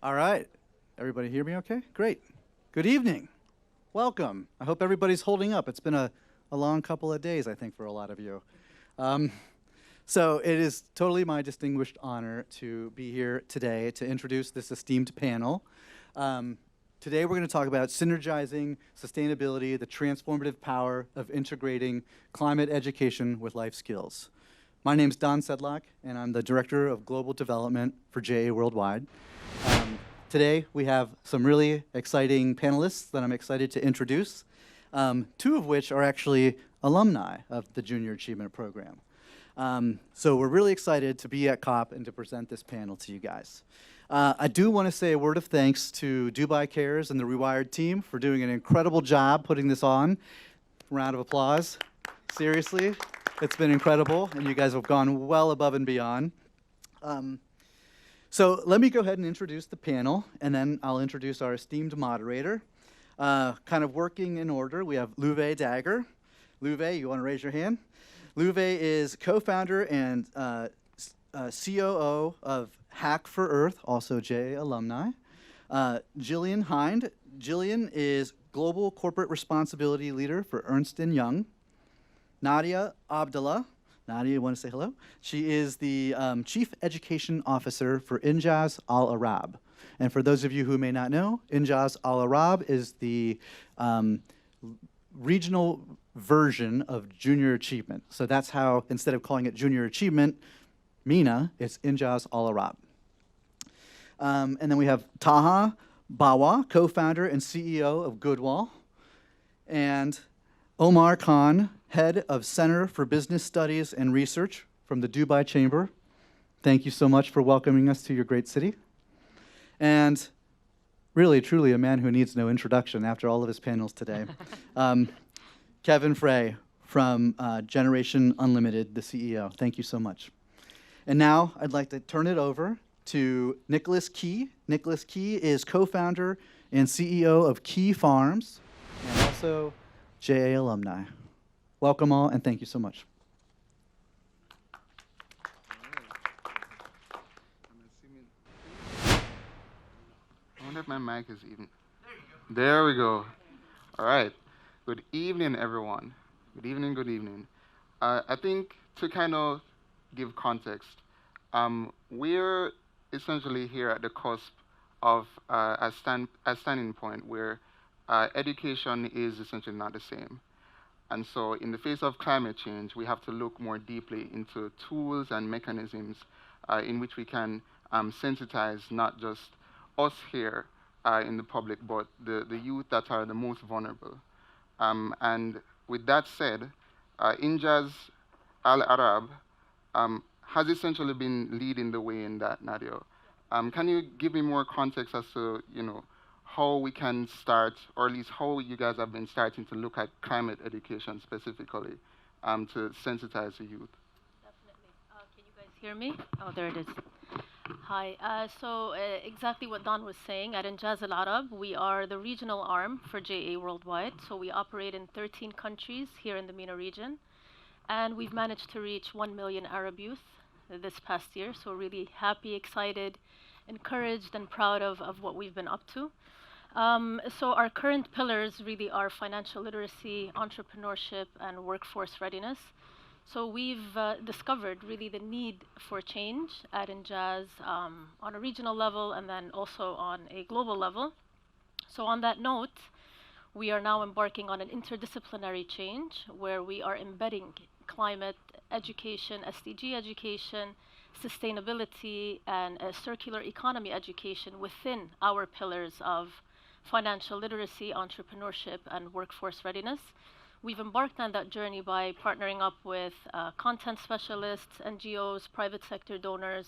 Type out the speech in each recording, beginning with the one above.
All right. Everybody hear me okay? Great. Good evening. Welcome. I hope everybody's holding up. It's been a long couple of days, I think, for a lot of you. So it is totally my distinguished honor to be here today to introduce this esteemed panel. Today we're going to talk about synergizing sustainability, the transformative power of integrating climate education with life skills. My name's Don Sedlock, and I'm the Director of Global Development for JA Worldwide. Today we have some really exciting panelists that I'm excited to introduce, two of which are actually alumni of the Junior Achievement Program. So we're really excited to be at COP and to present this panel to you guys. I do want to say a word of thanks to Dubai Cares and the rewirEd team for doing an incredible job putting this on. Round of applause. Seriously, it's been incredible, and you guys have gone well above and beyond. So let me go ahead and introduce the panel, and then I'll introduce our esteemed moderator. Kind of working in order, we have Luve Dagger. Luve, you want to raise your hand? Luve is co-founder and COO of Hack for Earth, also JA alumni. Jillian Hind. Jillian is Global Corporate Responsibility Leader for Ernst & Young. Nadia Abdallah. Nadia, you want to say hello? She is the Chief Education Officer for Injaz Al Arab. And for those of you who may not know, Injaz Al Arab is the regional version of Junior Achievement. So that's how, instead of calling it Junior Achievement, MENA, it's Injaz Al Arab. And then we have Taha Bawa, co-founder and CEO of Goodwall. And Omar Khan, Head of Center for Business Studies and Research from the Dubai Chamber. Thank you so much for welcoming us to your great city. And really, truly a man who needs no introduction after all of his panels today. Kevin Frey from Generation Unlimited, the CEO. Thank you so much. And now I'd like to turn it over to Nicholas Key. Nicholas Key is co-founder and CEO of KeeFarms and also JA alumni. Welcome all, and thank you so much. I wonder if my mic is even. There we go. All right. Good evening, everyone. Good evening, good evening. I think to kind of give context, we're essentially here at the cusp of a standing point where education is essentially not the same. And so in the face of climate change, we have to look more deeply into tools and mechanisms in which we can sensitize not just us here in the public, but the youth that are the most vulnerable. And with that said, Injaz Al Arab has essentially been leading the way in that, Nadia. Can you give me more context as to, how we can start, or at least how you guys have been starting to look at climate education specifically to sensitize the youth? Definitely. Can you guys hear me? Oh, there it is. Hi. Exactly what Don was saying, at Injaz Al Arab, we are the regional arm for JA Worldwide. So we operate in 13 countries here in the MENA region. And we've managed to reach 1 million Arab youth this past year. So really happy, excited, encouraged, and proud of what we've been up to. So our current pillars really are financial literacy, entrepreneurship, and workforce readiness. So we've discovered really the need for change at Injaz on a regional level and then also on a global level. So on that note, we are now embarking on an interdisciplinary change where we are embedding climate education, SDG education, sustainability, and circular economy education within our pillars of financial literacy, entrepreneurship, and workforce readiness. We've embarked on that journey by partnering up with content specialists, NGOs, private sector donors,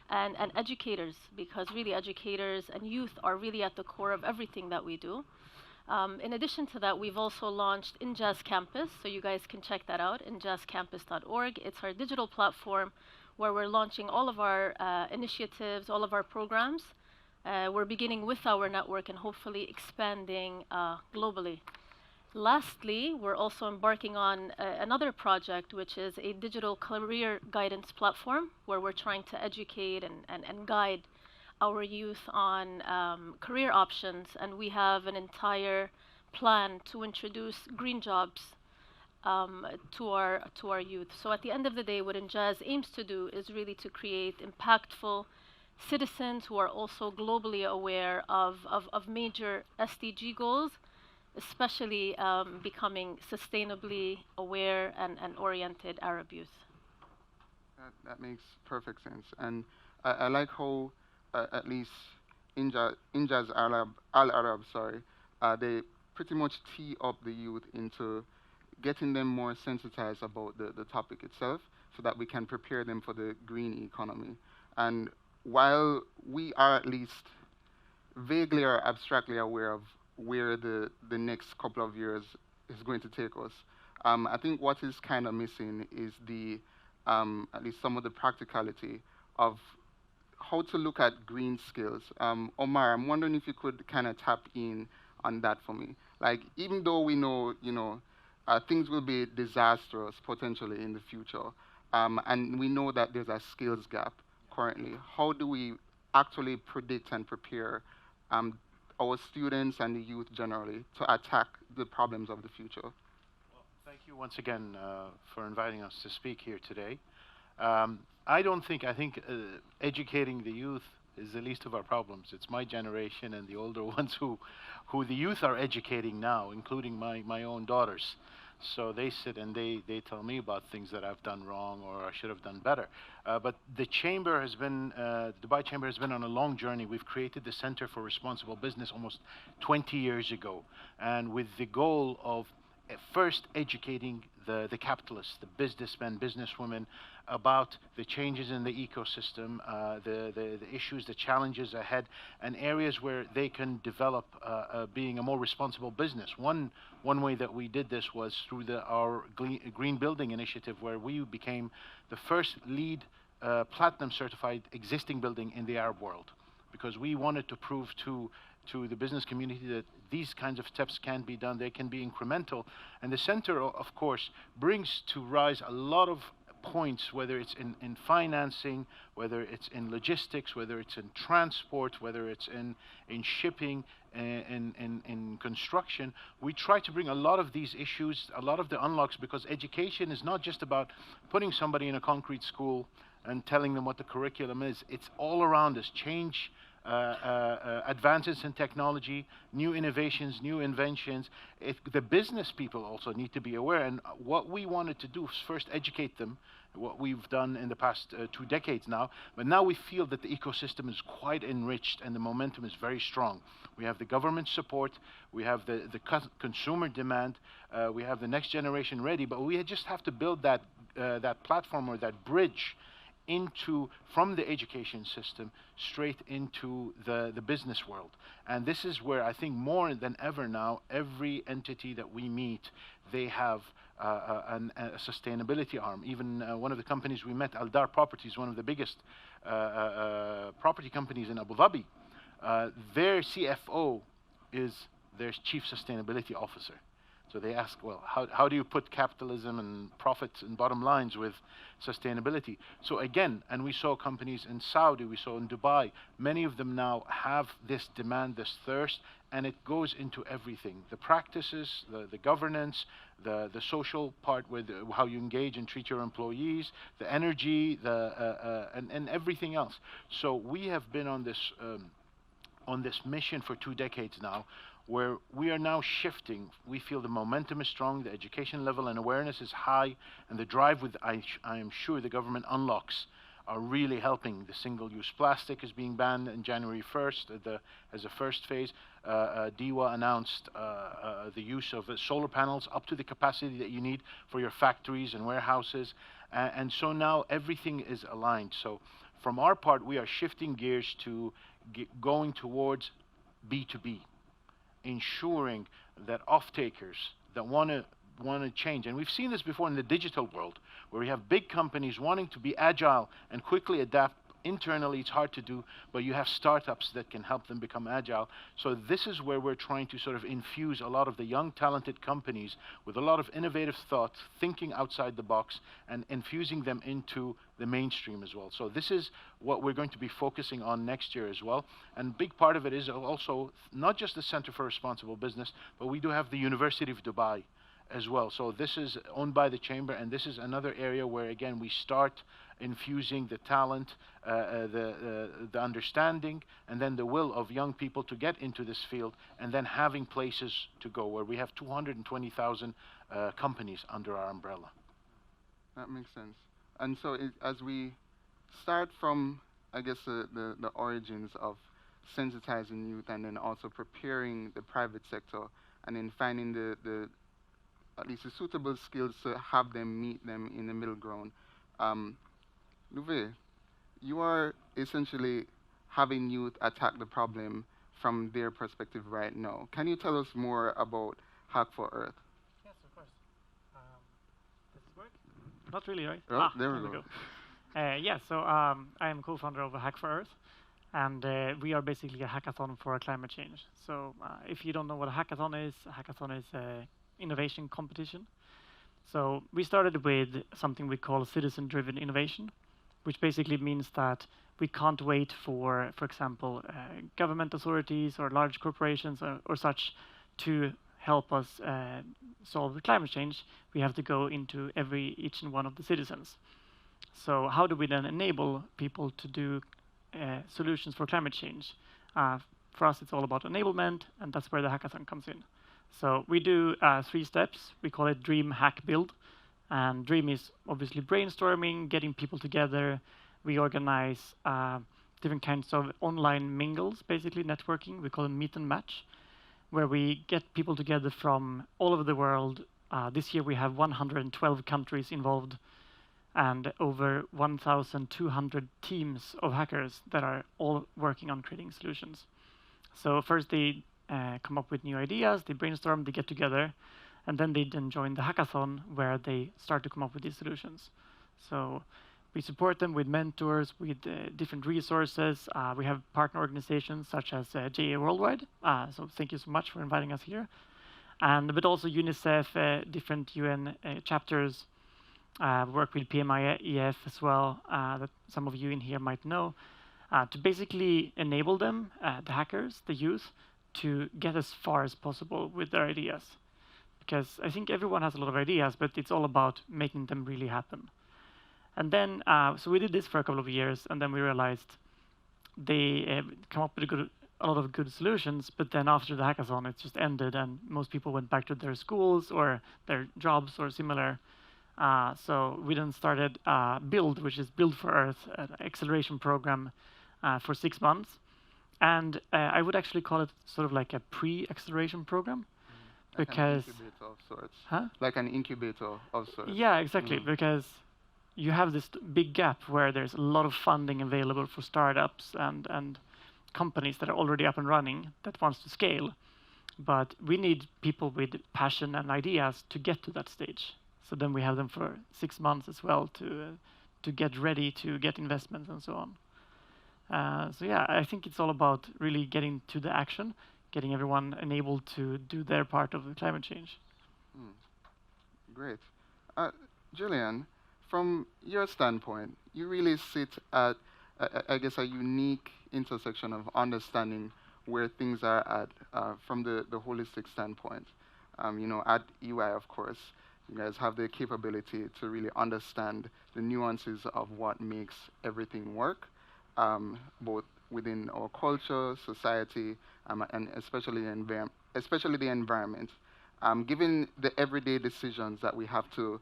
and educators, because really educators and youth are really at the core of everything that we do. In addition to that, we've also launched Injaz Campus, so you guys can check that out, injazcampus.org. It's our digital platform where we're launching all of our initiatives, all of our programs. We're beginning with our network and hopefully expanding globally. Lastly, we're also embarking on another project, which is a digital career guidance platform where we're trying to educate and guide our youth on career options, and we have an entire plan to introduce green jobs to our youth. So at the end of the day, what Injaz aims to do is really to create impactful citizens who are also globally aware of major SDG goals, especially becoming sustainably aware and oriented Arab youth. That makes perfect sense. And I like how, at least Injaz Al Arab, sorry, they pretty much tee up the youth into getting them more sensitized about the topic itself so that we can prepare them for the green economy. And while we are at least vaguely or abstractly aware of where the next couple of years is going to take us, I think what is kind of missing is at least some of the practicality of how to look at green skills. Omar, I'm wondering if you could kind of tap in on that for me. Like, even though we know, things will be disastrous potentially in the future, and we know that there's a skills gap currently, how do we actually predict and prepare um, our students and the youth generally to attack the problems of the future? Well, thank you once again for inviting us to speak here today. I think educating the youth is the least of our problems. It's my generation and the older ones who the youth are educating now, including my own daughters. So they sit and they tell me about things that I've done wrong or I should have done better. But the chamber has been, the Dubai Chamber has been on a long journey. We've created the Center for Responsible Business almost 20 years ago, and with the goal of first educating the capitalists, the businessmen, businesswomen, about the changes in the ecosystem, the issues, the challenges ahead, and areas where they can develop being a more responsible business. One way that we did this was through our Green Building Initiative, where we became the first LEED Platinum certified existing building in the Arab world, because we wanted to prove to the business community that these kinds of steps can be done, they can be incremental. And the center, of course, brings to rise a lot of points, whether it's in financing, whether it's in logistics, whether it's in transport, whether it's in shipping, in construction. We try to bring a lot of these issues, a lot of the unlocks, because education is not just about putting somebody in a concrete school and telling them what the curriculum is. It's all around us. Change, advances in technology, new innovations, new inventions. The business people also need to be aware, and what we wanted to do is first educate them, what we've done in the past 2 decades now, but now we feel that the ecosystem is quite enriched and the momentum is very strong. We have the government support, we have the consumer demand, we have the next generation ready, but we just have to build that platform or that bridge from the education system straight into the business world. And this is where I think more than ever now, every entity that we meet, they have a sustainability arm. Even one of the companies we met, Aldar Properties, one of the biggest property companies in Abu Dhabi, their CFO is their chief sustainability officer. So they ask, well, how do you put capitalism and profits and bottom lines with sustainability? So again, and we saw companies in Saudi, we saw in Dubai, many of them now have this demand, this thirst, and it goes into everything. The practices, the governance, the social part, with how you engage and treat your employees, the energy, and everything else. So we have been on this mission for 2 decades now, where we are now shifting. We feel the momentum is strong, the education level and awareness is high, and the drive with, I am sure, the government unlocks are really helping. The single-use plastic is being banned on January 1st as a first phase. DEWA announced the use of solar panels up to the capacity that you need for your factories and warehouses. And so now everything is aligned. So from our part, we are shifting gears to going towards B2B, ensuring that off-takers that want to change, and we've seen this before in the digital world, where we have big companies wanting to be agile and quickly adapt internally it's hard to do, but you have startups that can help them become agile. So this is where we're trying to sort of infuse a lot of the young, talented companies with a lot of innovative thought, thinking outside the box, and infusing them into the mainstream as well. So this is what we're going to be focusing on next year as well. And big part of it is also not just the Center for Responsible Business, but we do have the University of Dubai as well. So this is owned by the chamber, and this is another area where again we start infusing the talent, the understanding, and then the will of young people to get into this field, and then having places to go where we have 220,000 companies under our umbrella. That makes sense. And so as we start from, I guess, the origins of sensitizing youth and then also preparing the private sector and then finding the at least the suitable skills to have them meet them in the middle ground. Louvet, you are essentially having youth attack the problem from their perspective right now. Can you tell us more about Hack for Earth? Yes, of course. Does this work? Not really, right? Oh, there we go. Yeah, so I am co-founder of Hack for Earth, and we are basically a hackathon for climate change. So if you don't know what a hackathon is a innovation competition. So we started with something we call citizen-driven innovation, which basically means that we can't wait for example, government authorities or large corporations or such to help us solve the climate change. We have to go into each and one of the citizens. So how do we then enable people to do solutions for climate change? For us, it's all about enablement, and that's where the hackathon comes in. So we do 3 steps. We call it Dream, Hack, Build. And Dream is obviously brainstorming, getting people together. We organize different kinds of online mingles, basically networking. We call them meet and match, where we get people together from all over the world. This year we have 112 countries involved and over 1,200 teams of hackers that are all working on creating solutions. So first they come up with new ideas, they brainstorm, they get together, and then they join the hackathon where they start to come up with these solutions. So we support them with mentors, with different resources. We have partner organizations such as JA Worldwide. So thank you so much for inviting us here. But also UNICEF, different UN chapters, work with PMIEF as well, that some of you in here might know, to basically enable them, the hackers, the youth, to get as far as possible with their ideas. Because I think everyone has a lot of ideas, but it's all about making them really happen. And then, so we did this for a couple of years, and then we realized they come up with a lot of good solutions, but then after the hackathon, it just ended, and most people went back to their schools or their jobs or similar. So we then started Build, which is Build for Earth, an acceleration program for 6 months. And I would actually call it sort of like a pre-acceleration program. Like because an incubator of sorts. Huh? Like an incubator of sorts. Yeah, exactly. Because you have this big gap where there's a lot of funding available for startups and companies that are already up and running that wants to scale. But we need people with passion and ideas to get to that stage. So then we have them for 6 months as well to get ready to get investments and so on. So yeah, I think it's all about really getting to the action, getting everyone enabled to do their part of the climate change. Great. Julian, from your standpoint, you really sit at, I guess, a unique intersection of understanding where things are at from the holistic standpoint. At UI, of course, you guys have the capability to really understand the nuances of what makes everything work, both within our culture, society, and especially the environment. Given the everyday decisions that we have to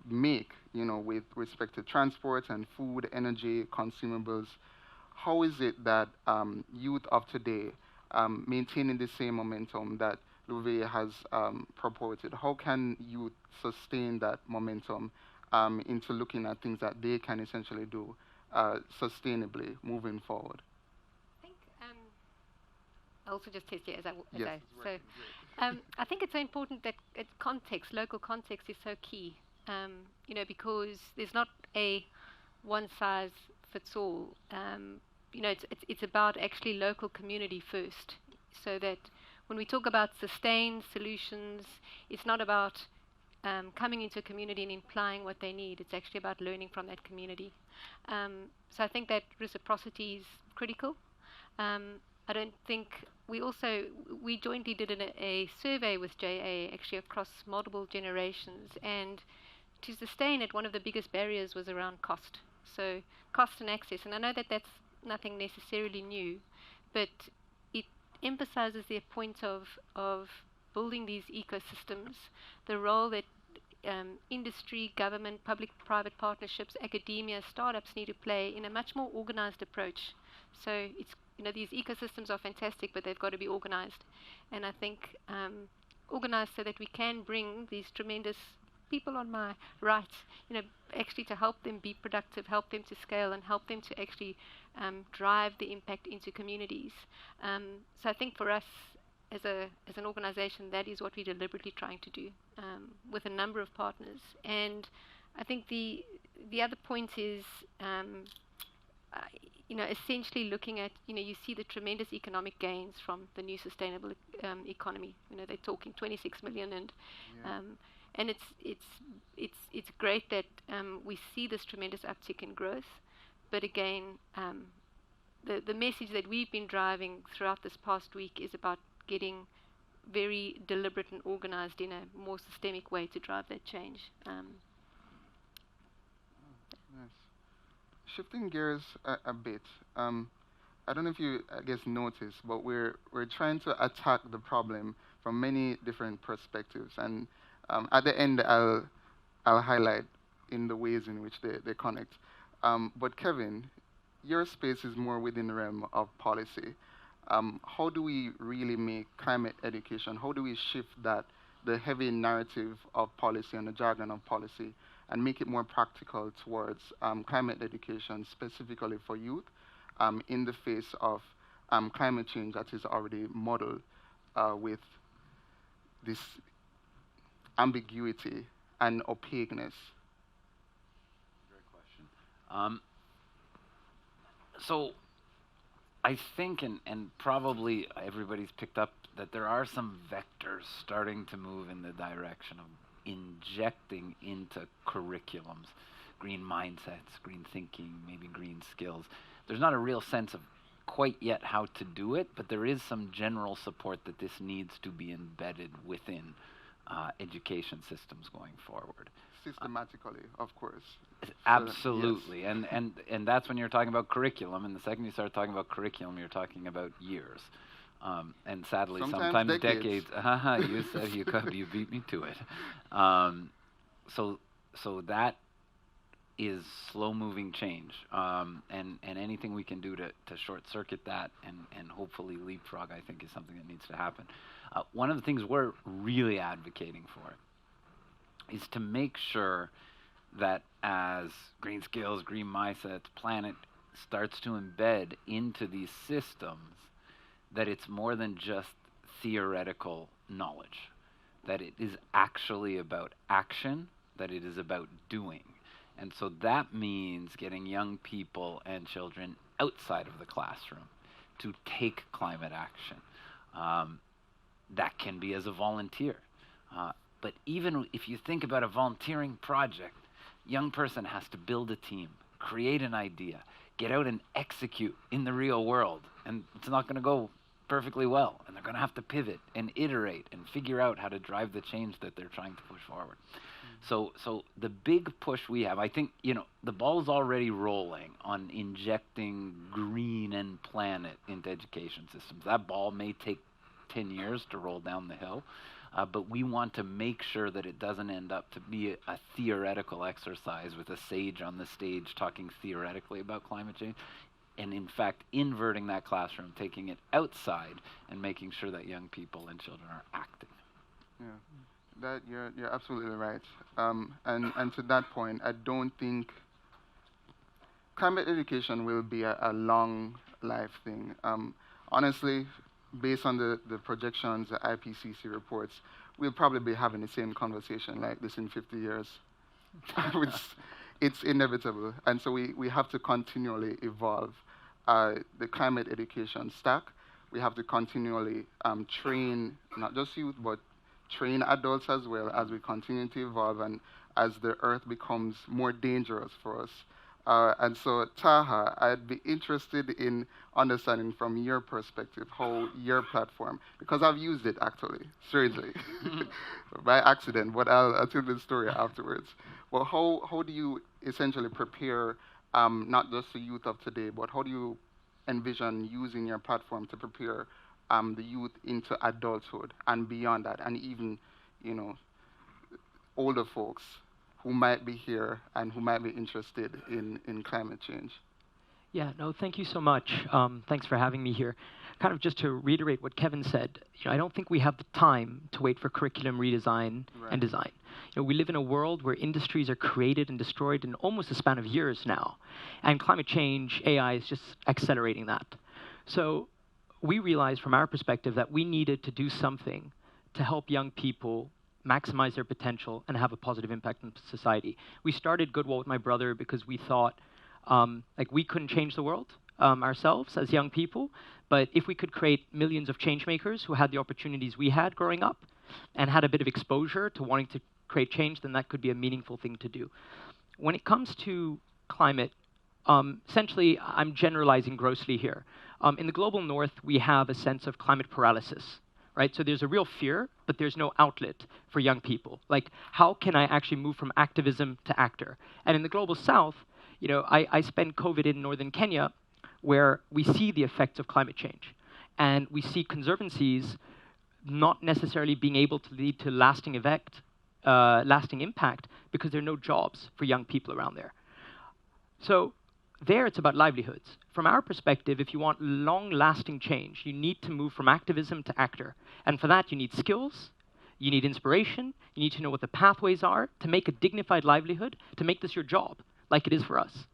make, with respect to transport and food, energy, consumables, how is it that youth of today maintaining the same momentum that Louvet has purported? How can youth sustain that momentum into looking at things that they can essentially do sustainably moving forward? I think I'll also just test it as I Yes, so I think it's so important that local context is so key. Because there's not a one size fits all. It's about actually local community first, so that when we talk about sustained solutions, it's not about coming into a community and implying what they need. It's actually about learning from that community. So I think that reciprocity is critical. I don't think we jointly did a survey with JA actually across multiple generations, and to sustain it, one of the biggest barriers was around cost. So cost and access, and I know that that's nothing necessarily new, but it emphasizes the point of building these ecosystems, the role that industry, government, public-private partnerships, academia, startups need to play in a much more organized approach. So these ecosystems are fantastic, but they've got to be organized. And I think organized so that we can bring these tremendous people on my right, actually to help them be productive, help them to scale, and help them to actually drive the impact into communities. So I think for us, as an organization, that is what we're deliberately trying to do with a number of partners. And I think the other point is, essentially looking at, you see the tremendous economic gains from the new sustainable economy. They're talking 26 million, and it's great that we see this tremendous uptick in growth. But again, the message that we've been driving throughout this past week is about getting very deliberate and organized in a more systemic way to drive that change. Nice. Shifting gears a bit, I don't know if you, noticed, but we're trying to attack the problem from many different perspectives, and at the end, I'll highlight in the ways in which they connect. But Kevin, your space is more within the realm of policy. How do we really make climate education? How do we shift the heavy narrative of policy and the jargon of policy, and make it more practical towards climate education, specifically for youth, in the face of climate change that is already modeled with this ambiguity and opaqueness? Great question. So I think, and probably everybody's picked up, that there are some vectors starting to move in the direction of injecting into curriculums green mindsets, green thinking, maybe green skills. There's not a real sense of quite yet how to do it, but there is some general support that this needs to be embedded within education systems going forward. Systematically, of course. Absolutely, Yes. and that's when you're talking about curriculum, and the second you start talking about curriculum, you're talking about years. And sadly, sometimes decades. You said you beat me to it. So that is slow-moving change, and anything we can do to short-circuit that and hopefully leapfrog, I think, is something that needs to happen. One of the things we're really advocating for is to make sure that as green skills, green mindsets, planet starts to embed into these systems, that it's more than just theoretical knowledge, that it is actually about action, that it is about doing. And so that means getting young people and children outside of the classroom to take climate action. That can be as a volunteer. But even if you think about a volunteering project, young person has to build a team, create an idea, get out and execute in the real world. And it's not going to go perfectly well. And they're going to have to pivot and iterate and figure out how to drive the change that they're trying to push forward. So the big push we have, I think, the ball's already rolling on injecting green and planet into education systems. That ball may take 10 years to roll down the hill, but we want to make sure that it doesn't end up to be a theoretical exercise with a sage on the stage talking theoretically about climate change, and in fact inverting that classroom, taking it outside and making sure that young people and children are acting. Yeah. That you're absolutely right. And to that point, I don't think climate education will be a long life thing. Honestly, based on the projections, the IPCC reports, we'll probably be having the same conversation like this in 50 years. it's inevitable, and so we have to continually evolve the climate education stack. We have to continually train not just youth, but train adults as well as we continue to evolve and as the earth becomes more dangerous for us. And so, Taha, I'd be interested in understanding from your perspective how your platform, because I've used it actually, seriously, by accident, but I'll tell the story afterwards. Well, how do you essentially prepare not just the youth of today, but how do you envision using your platform to prepare the youth into adulthood and beyond that, and even, you know, older folks who might be here and who might be interested in climate change? Yeah, no, thank you so much. Thanks for having me here. Kind of just to reiterate what Kevin said, I don't think we have the time to wait for curriculum redesign and design. We live in a world where industries are created and destroyed in almost a span of years now, and climate change, AI is just accelerating that. So we realized from our perspective that we needed to do something to help young people maximize their potential and have a positive impact on society. We started Goodwall with my brother because we thought like we couldn't change the world ourselves as young people, but if we could create millions of change makers who had the opportunities we had growing up and had a bit of exposure to wanting to create change, then that could be a meaningful thing to do. When it comes to climate, essentially, I'm generalizing grossly here. In the global north, we have a sense of climate paralysis. Right? So there's a real fear, but there's no outlet for young people. Like, how can I actually move from activism to actor? And in the global south, I spent COVID in northern Kenya, where we see the effects of climate change. And we see conservancies not necessarily being able to lead to lasting impact because there are no jobs for young people around there. So there, it's about livelihoods. From our perspective, if you want long-lasting change, you need to move from activism to actor. And for that, you need skills, you need inspiration, you need to know what the pathways are to make a dignified livelihood, to make this your job, like it is for us.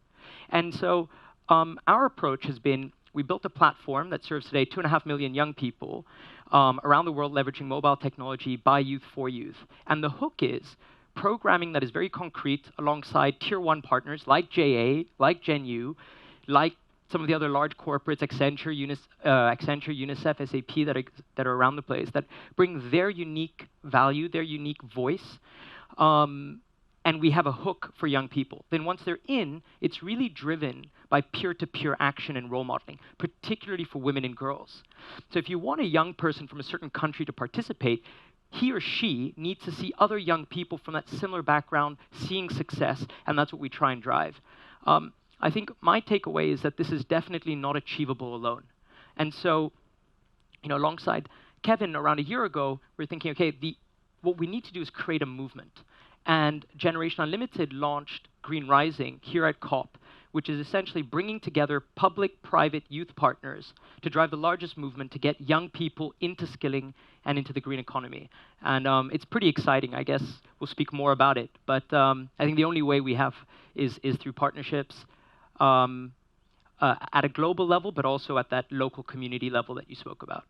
And so our approach has been, we built a platform that serves today 2.5 million young people around the world leveraging mobile technology by youth for youth. And the hook is programming that is very concrete alongside tier 1 partners like JA, like GenU, like some of the other large corporates, Accenture, UNICEF, SAP, that are around the place, that bring their unique value, their unique voice, and we have a hook for young people. Then once they're in, it's really driven by peer-to-peer action and role modeling, particularly for women and girls. So if you want a young person from a certain country to participate, he or she needs to see other young people from that similar background seeing success, and that's what we try and drive. I think my takeaway is that this is definitely not achievable alone. And so, alongside Kevin, around a year ago, we were thinking, okay, what we need to do is create a movement. And Generation Unlimited launched Green Rising here at COP, which is essentially bringing together public, private, youth partners to drive the largest movement to get young people into skilling and into the green economy. And it's pretty exciting. I guess we'll speak more about it. But I think the only way we have is through partnerships at a global level, but also at that local community level that you spoke about.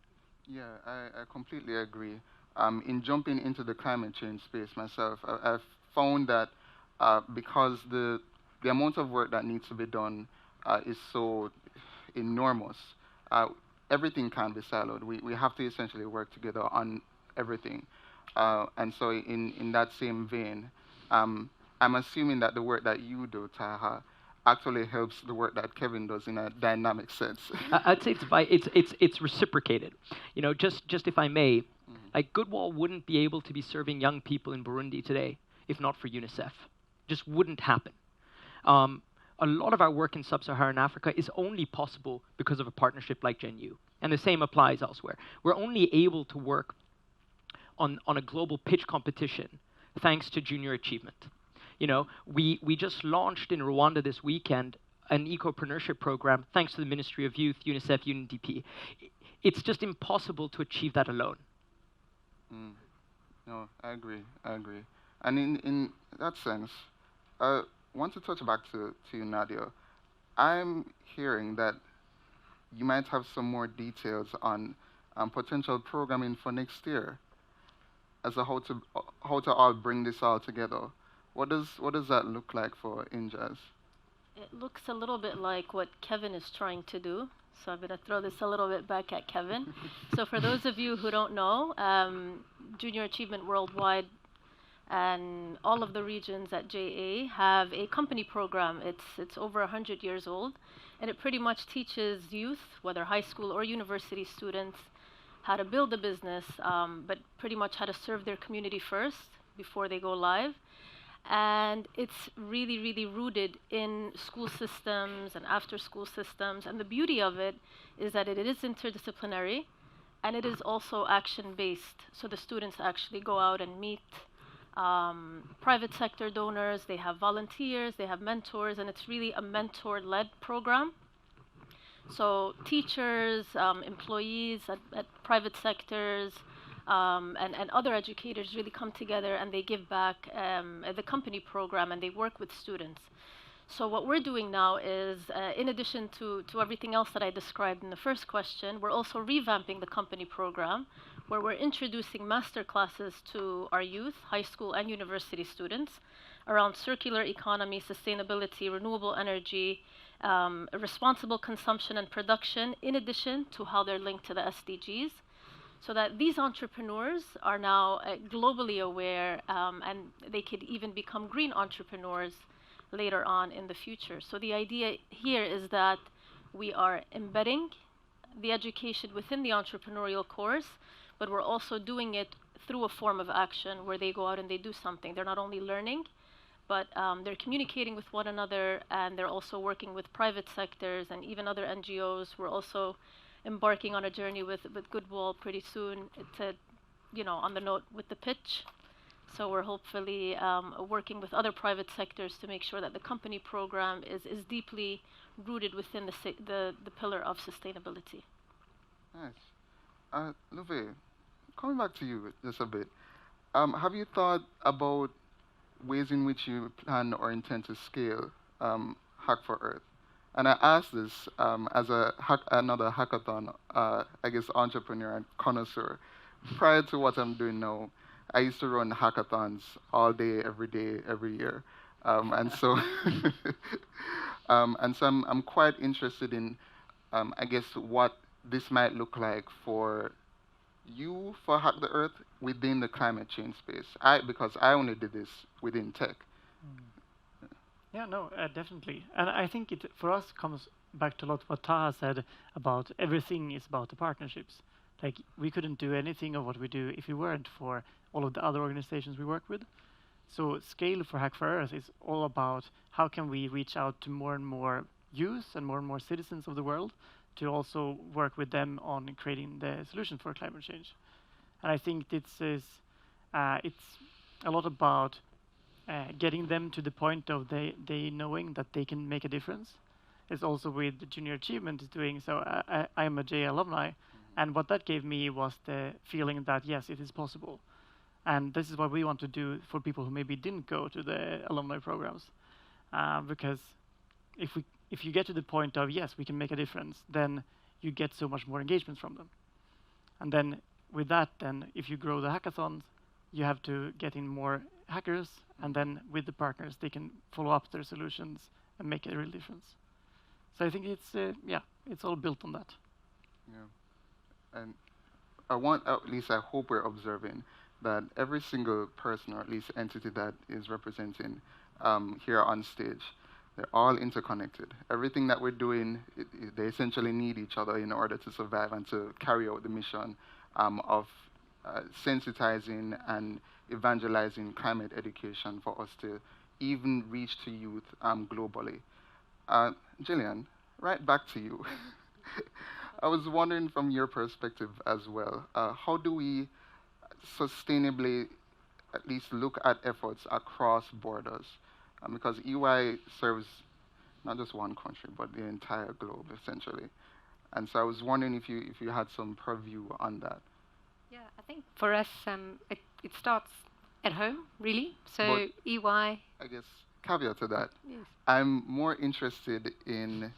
Yeah, I completely agree. In jumping into the climate change space myself, I've found that because the amount of work that needs to be done is so enormous, everything can't be siloed. We have to essentially work together on everything. And so in that same vein, I'm assuming that the work that you do, Taha, actually helps the work that Kevin does in a dynamic sense. I'd say it's reciprocated. Just if I may, like Goodwall wouldn't be able to be serving young people in Burundi today if not for UNICEF. Just wouldn't happen. A lot of our work in sub-Saharan Africa is only possible because of a partnership like GenU, and the same applies elsewhere. We're only able to work on a global pitch competition thanks to junior achievement. We just launched in Rwanda this weekend an ecopreneurship program thanks to the Ministry of Youth, UNICEF, UNDP. It's just impossible to achieve that alone. No, I agree. And in that sense, I want to touch back to you, Nadia. I'm hearing that you might have some more details on potential programming for next year as to how to all bring this all together. What does that look like for Injaz? It looks a little bit like what Kevin is trying to do. So I'm going to throw this a little bit back at Kevin. So for those of you who don't know, Junior Achievement Worldwide and all of the regions at JA have a company program. It's over 100 years old, and it pretty much teaches youth, whether high school or university students, how to build a business, but pretty much how to serve their community first before they go live. And it's really, really rooted in school systems and after-school systems. And the beauty of it is that it is interdisciplinary, and it is also action-based. So the students actually go out and meet private sector donors, they have volunteers, they have mentors, and it's really a mentor-led program. So teachers, employees at private sectors, and other educators really come together and they give back at the company program and they work with students. So what we're doing now is, in addition to everything else that I described in the first question, we're also revamping the company program, where we're introducing master classes to our youth, high school and university students, around circular economy, sustainability, renewable energy, responsible consumption and production, in addition to how they're linked to the SDGs, so that these entrepreneurs are now globally aware, and they could even become green entrepreneurs later on in the future. So the idea here is that we are embedding the education within the entrepreneurial course, but we're also doing it through a form of action where they go out and they do something. They're not only learning, but they're communicating with one another, and they're also working with private sectors and even other NGOs. We're also embarking on a journey with Goodwill pretty soon to, on the note with the pitch. So we're hopefully working with other private sectors to make sure that the company program is deeply rooted within the pillar of sustainability. Nice. Luve, coming back to you just a bit, have you thought about ways in which you plan or intend to scale Hack for Earth? And I ask this as another hackathon, I guess, entrepreneur and connoisseur. Prior to what I'm doing now, I used to run hackathons all day, every year. And so I'm quite interested in, I guess, what this might look like for you for Hack the Earth within the climate change space. Because I only did this within tech. Yeah, no, definitely. And I think it, for us, comes back to a lot what Taha said about everything is about the partnerships. Like, we couldn't do anything of what we do if it weren't for all of the other organizations we work with. So scale for Hack for Earth is all about how can we reach out to more and more youth and more citizens of the world to also work with them on creating the solution for climate change. And I think it's a lot about getting them to the point of they knowing that they can make a difference. It's also with the Junior Achievement is doing so. I am a J alumni, and what that gave me was the feeling that yes, it is possible. And this is what we want to do for people who maybe didn't go to the alumni programs, because if you get to the point of yes, we can make a difference, then you get so much more engagement from them. And then with that, then if you grow the hackathons, you have to get in more hackers, and then with the partners, they can follow up their solutions and make a real difference. So I think it's all built on that. Yeah, and I hope we're observing that every single person, or at least entity that is representing here on stage, they're all interconnected. Everything that we're doing, they essentially need each other in order to survive and to carry out the mission of sensitizing and evangelizing climate education for us to even reach to youth globally. Jillian, right back to you. I was wondering from your perspective as well, how do we sustainably at least look at efforts across borders? Because EY serves not just one country, but the entire globe, essentially. And so I was wondering if you had some purview on that. Yeah, I think for us, it starts at home, really. So But EY. I guess caveat to that, Yes. I'm more interested in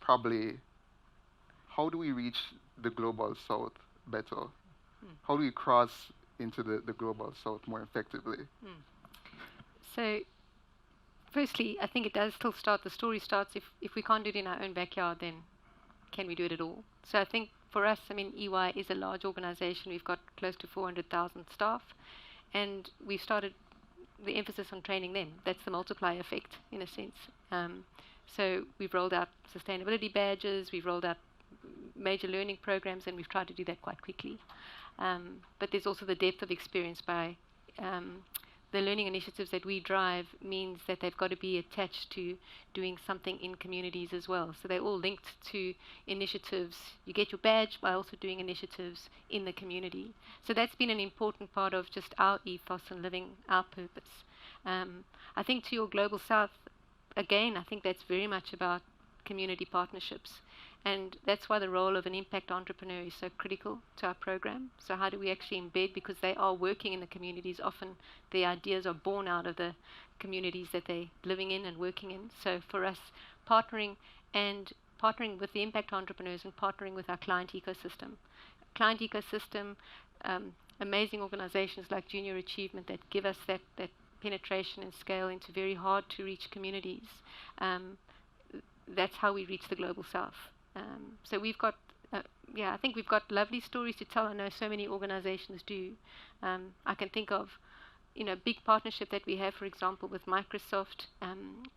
probably how do we reach the global south better? How do we cross into the global south more effectively? So, firstly, I think it does still start, the story starts, if we can't do it in our own backyard, then can we do it at all? So I think for us, I mean, EY is a large organization. We've got close to 400,000 staff, and we've started the emphasis on training them. That's the multiplier effect, in a sense. So we've rolled out sustainability badges, we've rolled out major learning programs, and we've tried to do that quite quickly. But there's also the depth of experience by the learning initiatives that we drive means that they've got to be attached to doing something in communities as well. So they're all linked to initiatives. You get your badge by also doing initiatives in the community. So that's been an important part of just our ethos and living our purpose. I think to your Global South, again, I think that's very much about community partnerships. And that's why the role of an impact entrepreneur is so critical to our program. So how do we actually embed, because they are working in the communities, often the ideas are born out of the communities that they're living in and working in. So for us, partnering with the impact entrepreneurs and partnering with our client ecosystem. Amazing organizations like Junior Achievement that give us that penetration and scale into very hard to reach communities. That's how we reach the Global South. So we've got, I think we've got lovely stories to tell. I know so many organizations do. I can think of, big partnership that we have, for example, with Microsoft,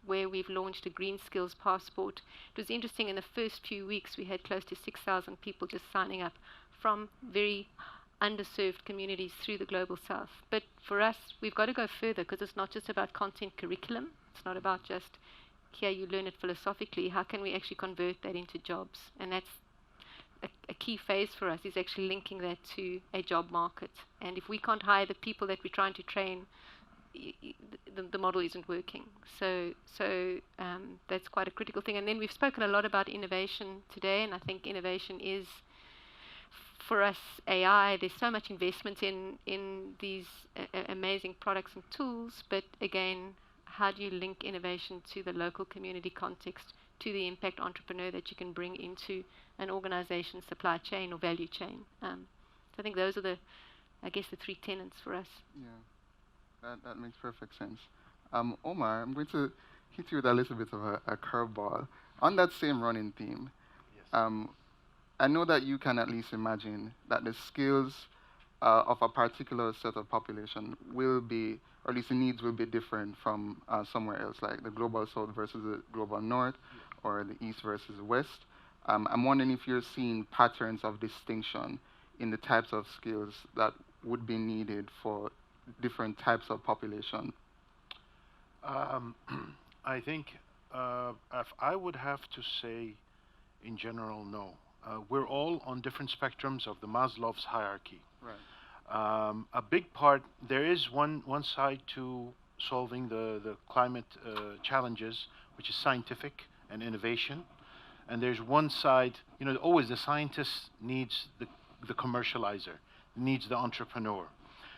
where we've launched a green skills passport. It was interesting, in the first few weeks, we had close to 6,000 people just signing up from very underserved communities through the Global South. But for us, we've got to go further, because it's not just about content curriculum. It's not about just here you learn it philosophically. How can we actually convert that into jobs? And that's a key phase for us, is actually linking that to a job market. And if we can't hire the people that we're trying to train, the model isn't working. So that's quite a critical thing. And then we've spoken a lot about innovation today, and I think innovation is, for us, AI. There's so much investment in these amazing products and tools, but again, how do you link innovation to the local community context, to the impact entrepreneur that you can bring into an organization's supply chain or value chain? So I think those are the three tenets for us. Yeah, that makes perfect sense. Omar, I'm going to hit you with a little bit of a curveball. On that same running theme, yes. I know that you can at least imagine that the skills of a particular set of population will be, or at least the needs will be different from somewhere else, like the Global South versus the Global North, or the East versus the West. I'm wondering if you're seeing patterns of distinction in the types of skills that would be needed for different types of population. I think if I would have to say, in general, no. We're all on different spectrums of the Maslow's hierarchy. Right. A big part, there is one side to solving the climate challenges, which is scientific and innovation. And there's one side, always the scientist needs the commercializer, needs the entrepreneur.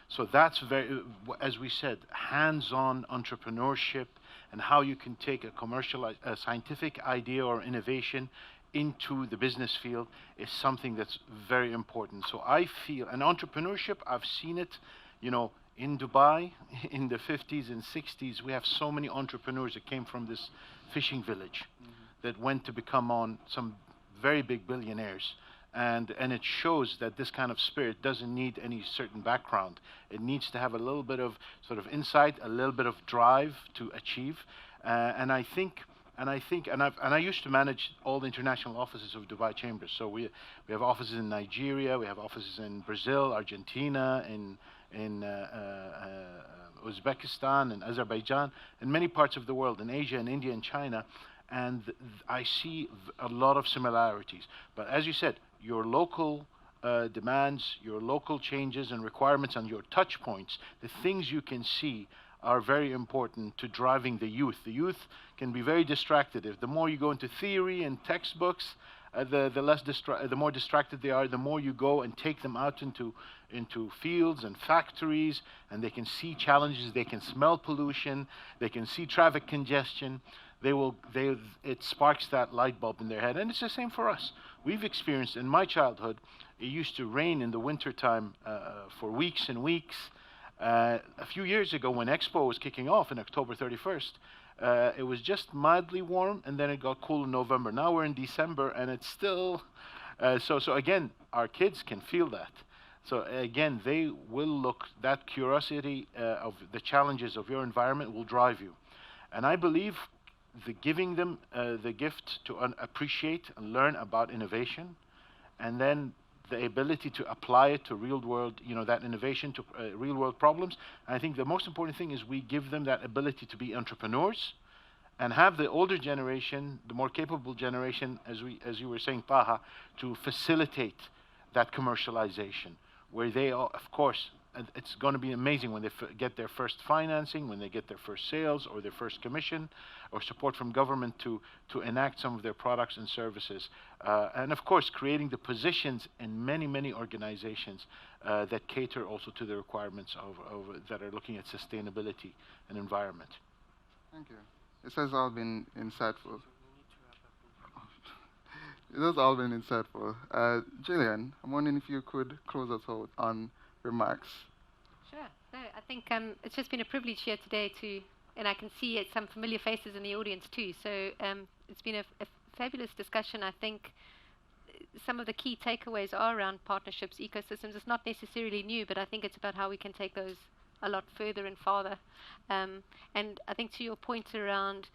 So that's very, as we said, hands-on entrepreneurship, and how you can take a scientific idea or innovation into the business field is something that's very important. So I feel, and entrepreneurship, I've seen it, in Dubai in the 50s and 60s, we have so many entrepreneurs that came from this fishing village that went to become on some very big billionaires. And it shows that this kind of spirit doesn't need any certain background. It needs to have a little bit of sort of insight, a little bit of drive to achieve. And I used to manage all the international offices of Dubai Chambers. So we have offices in Nigeria, we have offices in Brazil, Argentina, in Uzbekistan and Azerbaijan, and many parts of the world, in Asia and India and China. And I see a lot of similarities. But as you said, your local demands, your local changes and requirements, and your touch points, the things you can see are very important to driving the youth. The youth can be very distracted. If the more you go into theory and textbooks, the more distracted they are. The more you go and take them out into fields and factories, and they can see challenges, they can smell pollution, they can see traffic congestion. It sparks that light bulb in their head. And it's the same for us. We've experienced, in my childhood, it used to rain in the wintertime for weeks and weeks. A few years ago, when Expo was kicking off in October 31st, it was just mildly warm, and then it got cool in November. Now we're in December, and it's still so again, our kids can feel that. So again, they will look, that curiosity of the challenges of your environment will drive you. And I believe giving them the gift to appreciate and learn about innovation, and then the ability to apply it to real world, that innovation to real world problems. And I think the most important thing is we give them that ability to be entrepreneurs, and have the older generation, the more capable generation, as you were saying, Taha, to facilitate that commercialization, where they are, of course, it's going to be amazing when they get their first financing, when they get their first sales or their first commission or support from government to enact some of their products and services. And of course, creating the positions in many organizations that cater also to the requirements that are looking at sustainability and environment. Thank you. This has all been insightful. It has all been insightful. Gillian, I'm wondering if you could close us out on remarks. Sure. No, I think it's just been a privilege here today and I can see some familiar faces in the audience too. So it's been a fabulous discussion. I think some of the key takeaways are around partnerships, ecosystems. It's not necessarily new, but I think it's about how we can take those a lot further and farther. And I think to your point around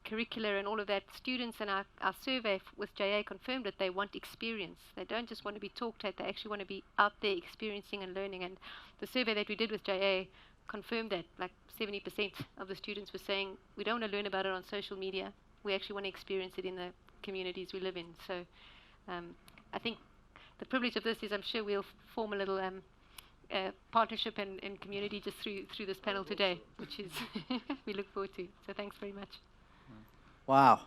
curricula and all of that, students in our survey with JA confirmed that they want experience. They don't just want to be talked at, they actually want to be out there experiencing and learning. And the survey that we did with JA confirmed that, like 70% of the students were saying, we don't want to learn about it on social media, we actually want to experience it in the communities we live in. So I think the privilege of this is I'm sure we'll form a little partnership and community just through this panel today, which is we look forward to. So thanks very much. Wow.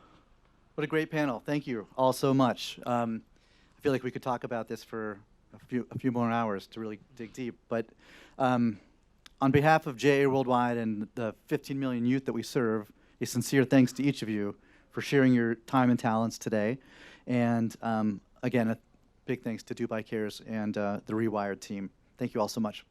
What a great panel. Thank you all so much. I feel like we could talk about this for a few more hours to really dig deep. But on behalf of JA Worldwide and the 15 million youth that we serve, a sincere thanks to each of you for sharing your time and talents today. And again, a big thanks to Dubai Cares and the rewirEd team. Thank you all so much.